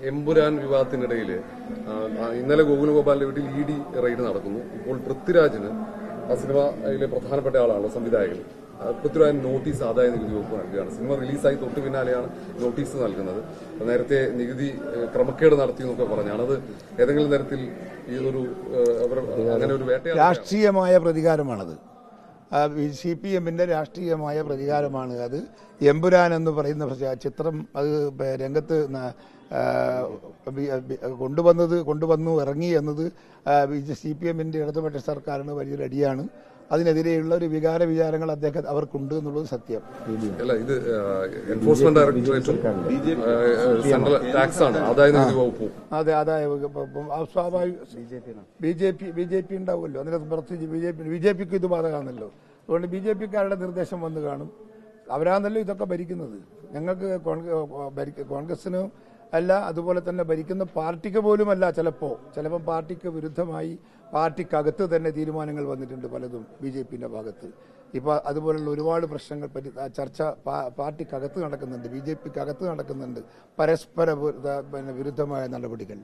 എമ്പുരാൻ വിവാദത്തിനിടയിൽ ഇന്നലെ ഗോകുലഗോപാലിന്റെ വീട്ടിൽ ED raid നടക്കുന്നു. ഇപ്പോൾ പൃഥ്വിരാജിന് ആ സിനിമയിലെ പ്രധാനപ്പെട്ട ആളാണ് സംവിധായകൻ. പൃഥ്വിരാജ് നോട്ടീസ് ആദായ നികുതി വകുപ്പ് നൽകുകയാണ്. സിനിമ റിലീസായി തൊട്ടു പിന്നാലെയാണ് നോട്ടീസ് നൽകുന്നത്. നേരത്തെ നികുതി ക്രമക്കേട് നടത്തിയെന്നൊക്കെ പറഞ്ഞാണ്. അത് ഏതെങ്കിലും തരത്തിൽ ഇതൊരു അങ്ങനെ ഒരു രാഷ്ട്രീയമായ പ്രതികാരമാണത്. CPM-ന്റെ രാഷ്ട്രീയമായ പ്രതികാരമാണ് അത്. എമ്പുരാൻ എന്ന് പറയുന്ന ചിത്രം അത് രംഗത്ത് കൊണ്ടുവന്നു ഇറങ്ങി എന്നത് CPM-ന്റെ ഇടതുപക്ഷ സർക്കാരിന് വലിയൊരു അടിയാണ്. അതിനെതിരെയുള്ള ഒരു വിചാരങ്ങൾ അവർക്കുണ്ട് എന്നുള്ളത് സത്യം. അല്ല, ഇത് എൻഫോഴ്സ്മെന്റ് ഡയറക്ടറേറ്റും സെൻട്രൽ ടാക്സ് ആണ്, ആദായ നികുതി വകുപ്പും. അതെ, ആദായ വകുപ്പ് സ്വാഭാവിക BJP ഉണ്ടാവുമല്ലോ. അതിനെ പ്രത്യേകിച്ച് BJPക്ക് ഇത് ബാധകമാണല്ലോ. അതുകൊണ്ട് BJPക്കാരുടെ നിർദ്ദേശം വന്ന് കാണും. അവരാണല്ലോ ഇതൊക്കെ ഭരിക്കുന്നത്. ഞങ്ങൾക്ക് കോൺഗ്രസിന് അല്ല, അതുപോലെ തന്നെ ഭരിക്കുന്ന പാർട്ടിക്ക് പോലുമല്ല. ചിലപ്പം പാർട്ടിക്ക് വിരുദ്ധമായി പാർട്ടിക്കകത്ത് തന്നെ തീരുമാനങ്ങൾ വന്നിട്ടുണ്ട് പലതും BJPന്റെ ഭാഗത്ത്. ഇപ്പോൾ അതുപോലുള്ള ഒരുപാട് പ്രശ്നങ്ങൾ ചർച്ച പാർട്ടിക്കകത്ത് നടക്കുന്നുണ്ട്, BJPക്കകത്ത് നടക്കുന്നുണ്ട്, പരസ്പര വിരുദ്ധമായ നടപടികൾ.